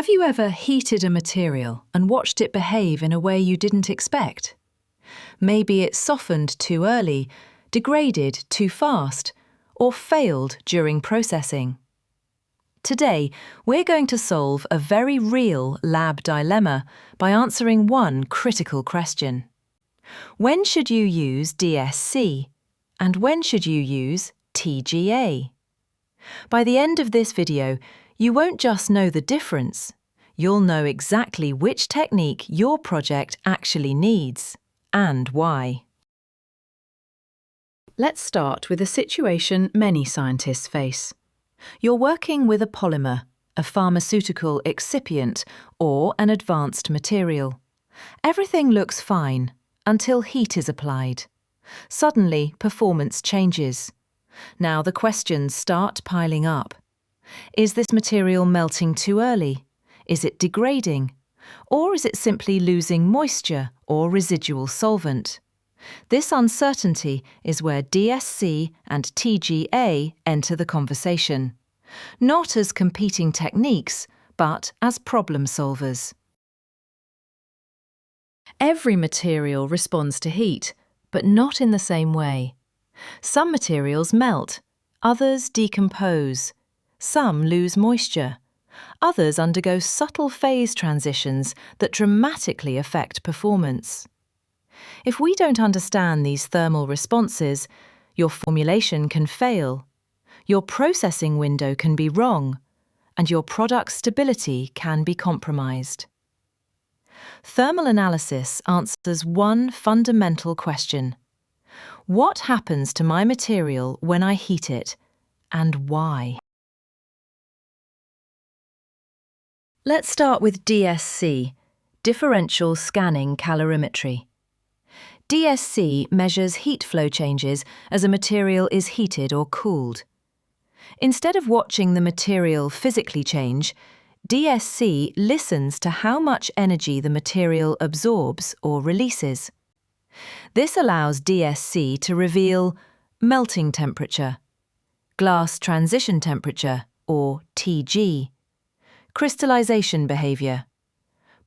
Have you ever heated a material and watched it behave in a way you didn't expect? Maybe it softened too early, degraded too fast, or failed during processing. Today, we're going to solve a very real lab dilemma by answering one critical question. When should you use DSC? And when should you use TGA? By the end of this video, you won't just know the difference, you'll know exactly which technique your project actually needs and why. Let's start with a situation many scientists face. You're working with a polymer, a pharmaceutical excipient, or an advanced material. Everything looks fine until heat is applied. Suddenly, performance changes. Now the questions start piling up. Is this material melting too early? Is it degrading? Or is it simply losing moisture or residual solvent? This uncertainty is where DSC and TGA enter the conversation, not as competing techniques, but as problem solvers. Every material responds to heat, but not in the same way. Some materials melt, others decompose. Some lose moisture. Others undergo subtle phase transitions that dramatically affect performance. If we don't understand these thermal responses, your formulation can fail, your processing window can be wrong, and your product's stability can be compromised. Thermal analysis answers one fundamental question. What happens to my material when I heat it, and why? Let's start with DSC, Differential Scanning Calorimetry. DSC measures heat flow changes as a material is heated or cooled. Instead of watching the material physically change, DSC listens to how much energy the material absorbs or releases. This allows DSC to reveal melting temperature, glass transition temperature or TG, crystallization behavior,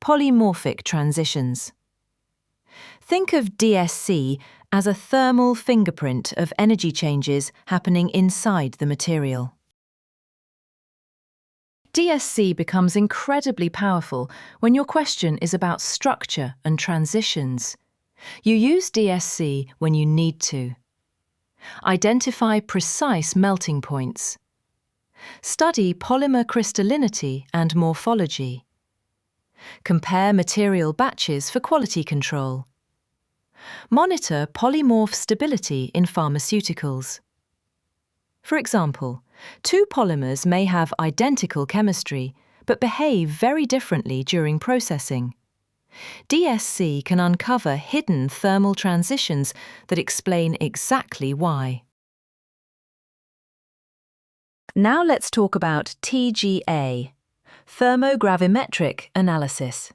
polymorphic transitions. Think of DSC as a thermal fingerprint of energy changes happening inside the material. DSC becomes incredibly powerful when your question is about structure and transitions. You use DSC when you need to. Identify precise melting points. Study polymer crystallinity and morphology. Compare material batches for quality control. Monitor polymorph stability in pharmaceuticals. For example, two polymers may have identical chemistry but behave very differently during processing. DSC can uncover hidden thermal transitions that explain exactly why. Now let's talk about TGA, Thermogravimetric analysis.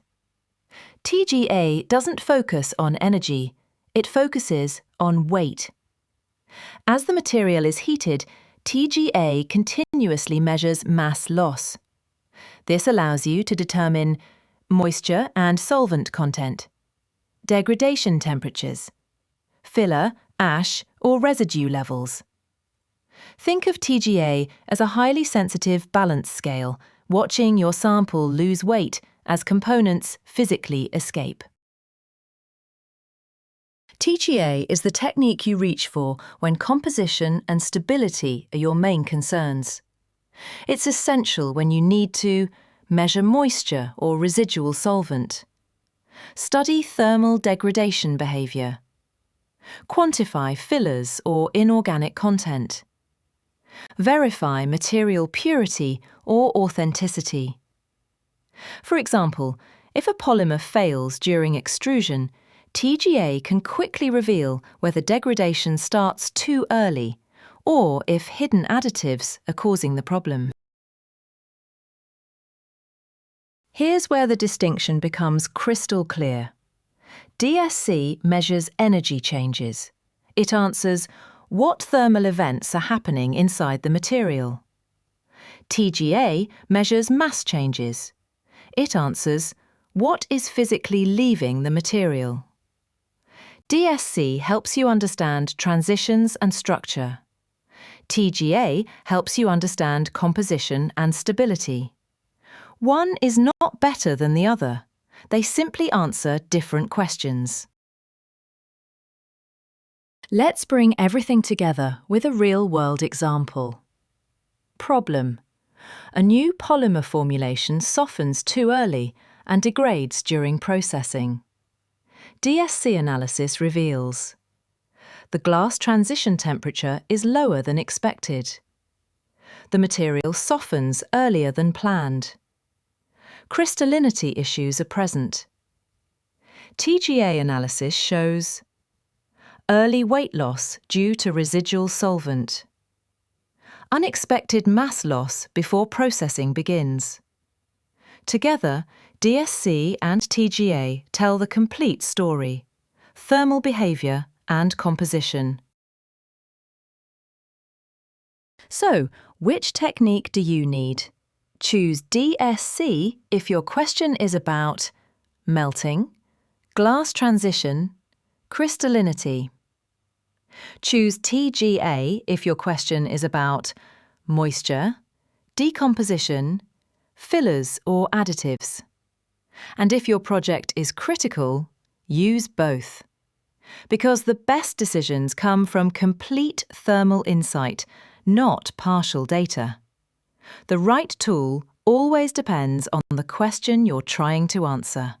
TGA doesn't focus on energy, it focuses on weight. As the material is heated, TGA continuously measures mass loss. This allows you to determine moisture and solvent content, degradation temperatures, filler, ash, or residue levels. Think of TGA as a highly sensitive balance scale, watching your sample lose weight as components physically escape. TGA is the technique you reach for when composition and stability are your main concerns. It's essential when you need to measure moisture or residual solvent, study thermal degradation behavior, quantify fillers or inorganic content, verify material purity or authenticity. For example, if a polymer fails during extrusion, TGA can quickly reveal whether degradation starts too early or if hidden additives are causing the problem. Here's where the distinction becomes crystal clear. DSC measures energy changes. It answers what thermal events are happening inside the material. TGA measures mass changes. It answers, what is physically leaving the material? DSC helps you understand transitions and structure. TGA helps you understand composition and stability. One is not better than the other. They simply answer different questions. Let's bring everything together with a real-world example. Problem: a new polymer formulation softens too early and degrades during processing. DSC analysis reveals the glass transition temperature is lower than expected. The material softens earlier than planned. Crystallinity issues are present. TGA analysis shows early weight loss due to residual solvent. Unexpected mass loss before processing begins. Together, DSC and TGA tell the complete story: thermal behaviour and composition. So, which technique do you need? Choose DSC if your question is about melting, glass transition, crystallinity. Choose TGA if your question is about moisture, decomposition, fillers or additives. And if your project is critical, use both. Because the best decisions come from complete thermal insight, not partial data. The right tool always depends on the question you're trying to answer.